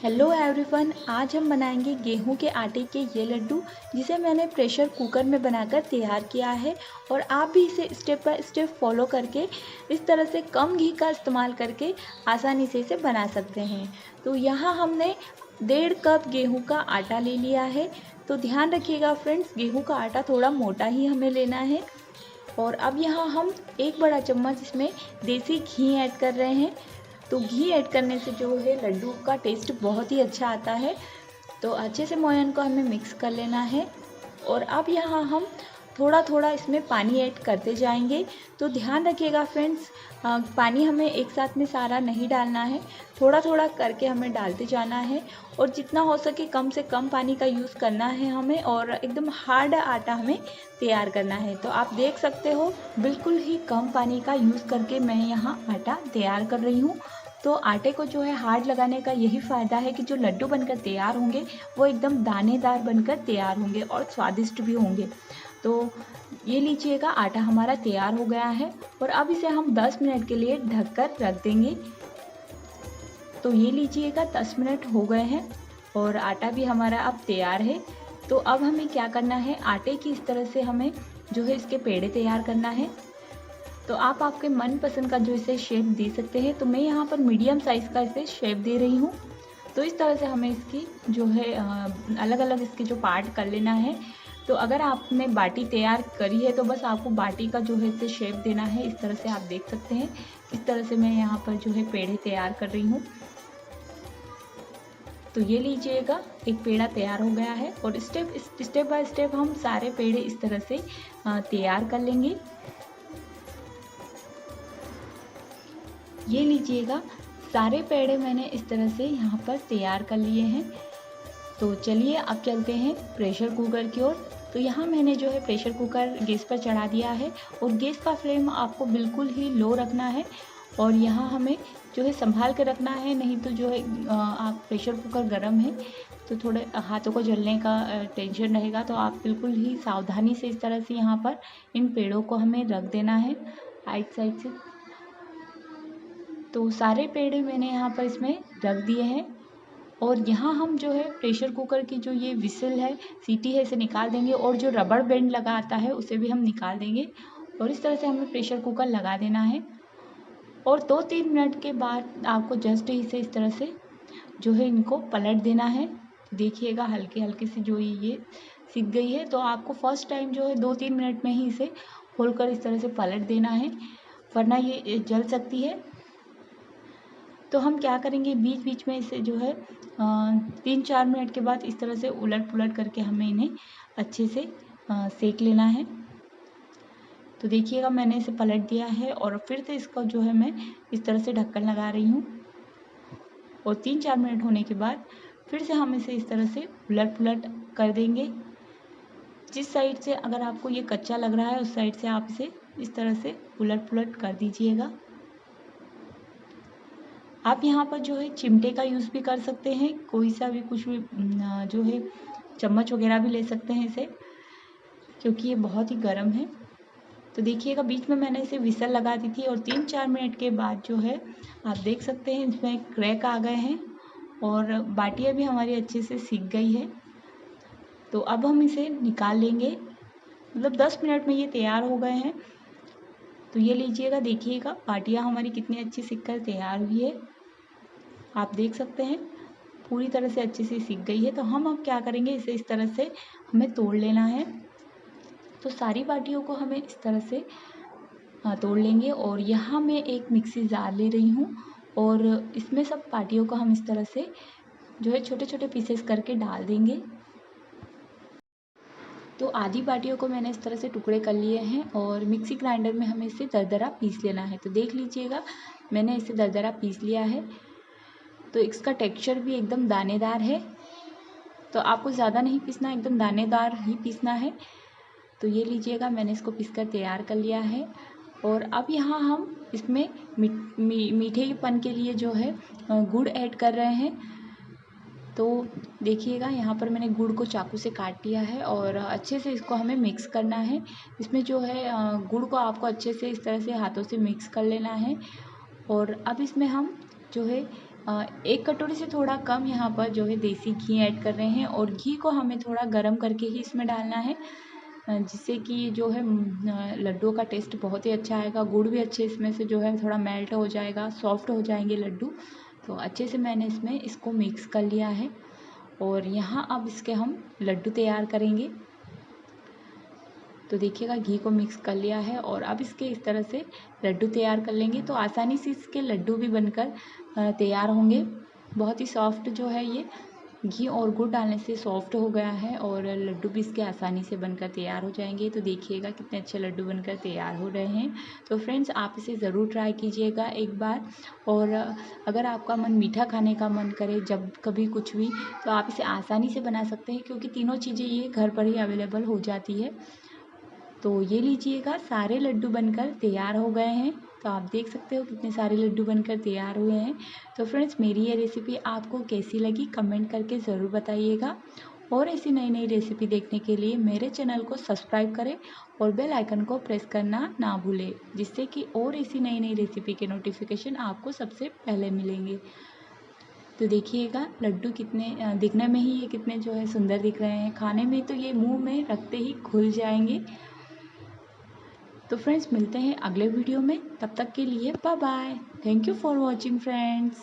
Hello everyone, आज हम बनाएंगे गेहूं के आटे के ये लड्डू जिसे मैंने प्रेशर कुकर में बनाकर तैयार किया है। और आप भी इसे स्टेप बाय स्टेप फॉलो करके इस तरह से कम घी का इस्तेमाल करके आसानी से इसे बना सकते हैं। तो यहाँ हमने 1.5 कप गेहूं का आटा ले लिया है। तो ध्यान रखिएगा फ्रेंड्स, गेहूं का आटा थोड़ा मोटा ही हमें लेना है। और अब यहाँ हम 1 बड़ा चम्मच इसमें देसी घी ऐड कर रहे हैं। तो घी ऐड करने से जो है लड्डू का टेस्ट बहुत ही अच्छा आता है। तो अच्छे से मोयन को हमें मिक्स कर लेना है। और अब यहाँ हम थोड़ा थोड़ा इसमें पानी ऐड करते जाएंगे। तो ध्यान रखिएगा फ्रेंड्स, पानी हमें एक साथ में सारा नहीं डालना है, थोड़ा थोड़ा करके हमें डालते जाना है। और जितना हो सके कम से कम पानी का यूज़ करना है हमें, और एकदम हार्ड आटा हमें तैयार करना है। तो आप देख सकते हो बिल्कुल ही कम पानी का यूज़ करके मैं यहाँ आटा तैयार कर रही हूँ। तो आटे को जो है हार्ड लगाने का यही फ़ायदा है कि जो लड्डू बनकर तैयार होंगे वो एकदम दानेदार बनकर तैयार होंगे और स्वादिष्ट भी होंगे। तो ये लीजिएगा, आटा हमारा तैयार हो गया है। और अब इसे हम 10 मिनट के लिए ढककर रख देंगे। तो ये लीजिएगा 10 मिनट हो गए हैं और आटा भी हमारा अब तैयार है। तो अब हमें क्या करना है, आटे की इस तरह से हमें जो है इसके पेड़े तैयार करना है। तो आप आपके मनपसंद का जो इसे शेप दे सकते हैं। तो मैं यहाँ पर मीडियम साइज़ का इसे शेप दे रही हूँ। तो इस तरह से हमें इसकी जो है अलग अलग इसके जो पार्ट कर लेना है। तो अगर आपने बाटी तैयार करी है तो बस आपको बाटी का जो है इसे शेप देना है। इस तरह से आप देख सकते हैं, इस तरह से मैं यहाँ पर जो है पेड़े तैयार कर रही हूँ। तो ये लीजिएगा, एक पेड़ा तैयार हो गया है। और स्टेप बाय स्टेप हम सारे पेड़े इस तरह से तैयार कर लेंगे। ये लीजिएगा, सारे पेड़े मैंने इस तरह से यहाँ पर तैयार कर लिए हैं। तो चलिए अब चलते हैं प्रेशर कुकर की ओर। तो यहाँ मैंने जो है प्रेशर कुकर गैस पर चढ़ा दिया है और गैस का फ्लेम आपको बिल्कुल ही लो रखना है। और यहाँ हमें जो है संभाल के रखना है, नहीं तो जो है आप प्रेशर कुकर गर्म है तो थोड़े हाथों को जलने का टेंशन रहेगा। तो आप बिल्कुल ही सावधानी से इस तरह से यहाँ पर इन पेड़ों को हमें रख देना है राइट साइड से। तो सारे पेड़े मैंने यहाँ पर इसमें रख दिए हैं। और यहाँ हम जो है प्रेशर कुकर की जो ये विसल है, सीटी है, इसे निकाल देंगे। और जो रबड़ बैंड लगा आता है उसे भी हम निकाल देंगे। और इस तरह से हमें प्रेशर कुकर लगा देना है। और 2-3 मिनट के बाद आपको जस्ट इसे इस तरह से जो है इनको पलट देना है। देखिएगा हल्के हल्के से जो ये सीख गई है। तो आपको फर्स्ट टाइम जो है 2-3 मिनट में ही इसे खोलकर इस तरह से पलट देना है, वरना ये जल सकती है। तो हम क्या करेंगे, बीच बीच में इसे जो है 3-4 मिनट के बाद इस तरह से उलट पुलट करके हमें इन्हें अच्छे से सेक लेना है। तो देखिएगा मैंने इसे पलट दिया है और फिर से इसका जो है मैं इस तरह से ढक्कन लगा रही हूँ। और 3-4 मिनट होने के बाद फिर से हम इसे इस तरह से उलट पुलट कर देंगे। जिस साइड से अगर आपको ये कच्चा लग रहा है उस साइड से आप इसे इस तरह से उलट पुलट कर दीजिएगा। आप यहाँ पर जो है चिमटे का यूज़ भी कर सकते हैं, कोई सा भी कुछ भी जो है चम्मच वगैरह भी ले सकते हैं इसे, क्योंकि ये बहुत ही गर्म है। तो देखिएगा बीच में मैंने इसे विसल लगा दी थी और 3-4 मिनट के बाद जो है आप देख सकते हैं इसमें क्रैक आ गए हैं और बाटियाँ भी हमारी अच्छे से सिक गई है। तो अब हम इसे निकाल लेंगे, मतलब 10 मिनट में ये तैयार हो गए हैं। तो ये लीजिएगा, देखिएगा बाटियाँ हमारी कितनी अच्छी सिक कर तैयार हुई है। आप देख सकते हैं पूरी तरह से अच्छे से सिक गई है। तो हम अब क्या करेंगे, इसे इस तरह से हमें तोड़ लेना है। तो सारी बाटियों को हमें इस तरह से तोड़ लेंगे। और यहाँ मैं एक मिक्सी जार ले रही हूँ और इसमें सब बाटियों को हम इस तरह से जो है छोटे छोटे पीसेस करके डाल देंगे। तो आधी बाटियों को मैंने इस तरह से टुकड़े कर लिए हैं और मिक्सी ग्राइंडर में हमें इसे दरदरा पीस लेना है। तो देख लीजिएगा मैंने इसे दरदरा पीस लिया है। तो इसका टेक्सचर भी एकदम दानेदार है। तो आपको ज़्यादा नहीं पीसना, एकदम दानेदार ही पीसना है। तो ये लीजिएगा मैंने इसको पीस कर तैयार कर लिया है। और अब यहाँ हम इसमें मीठेपन के लिए जो है गुड़ ऐड कर रहे हैं। तो देखिएगा यहाँ पर मैंने गुड़ को चाकू से काट लिया है और अच्छे से इसको हमें मिक्स करना है। इसमें जो है गुड़ को आपको अच्छे से इस तरह से हाथों से मिक्स कर लेना है। और अब इसमें हम जो है 1 कटोरी से थोड़ा कम यहाँ पर जो है देसी घी ऐड कर रहे हैं और घी को हमें थोड़ा गर्म करके ही इसमें डालना है, जिससे कि जो है लड्डुओं का टेस्ट बहुत ही अच्छा आएगा। गुड़ भी अच्छे इसमें से जो है थोड़ा मेल्ट हो जाएगा, सॉफ्ट हो जाएंगे लड्डू। तो अच्छे से मैंने इसमें इसको मिक्स कर लिया है और यहाँ अब इसके हम लड्डू तैयार करेंगे। तो देखिएगा घी को मिक्स कर लिया है और अब इसके इस तरह से लड्डू तैयार कर लेंगे तो आसानी से इसके लड्डू भी बनकर तैयार होंगे। बहुत ही सॉफ्ट जो है ये घी और गुड़ डालने से सॉफ्ट हो गया है और लड्डू भी इसके आसानी से बनकर तैयार हो जाएंगे। तो देखिएगा कितने अच्छे लड्डू बनकर तैयार हो रहे हैं। तो फ्रेंड्स आप इसे ज़रूर ट्राई कीजिएगा एक बार। और अगर आपका मन मीठा खाने का मन करे जब कभी कुछ भी, तो आप इसे आसानी से बना सकते हैं क्योंकि तीनों चीज़ें ये घर पर ही अवेलेबल हो जाती है। तो ये लीजिएगा सारे लड्डू बनकर तैयार हो गए हैं। तो आप देख सकते हो कितने सारे लड्डू बनकर तैयार हुए हैं। तो फ्रेंड्स मेरी ये रेसिपी आपको कैसी लगी कमेंट करके ज़रूर बताइएगा। और ऐसी नई नई रेसिपी देखने के लिए मेरे चैनल को सब्सक्राइब करें और बेल आइकन को प्रेस करना ना भूलें, जिससे कि और ऐसी नई नई रेसिपी के नोटिफिकेशन आपको सबसे पहले मिलेंगे। तो देखिएगा लड्डू कितने दिखने में ही ये कितने जो है सुंदर दिख रहे हैं, खाने में तो ये मुंह में रखते ही घुल जाएंगे। तो फ्रेंड्स मिलते हैं अगले वीडियो में, तब तक के लिए bye bye. Thank you for watching friends.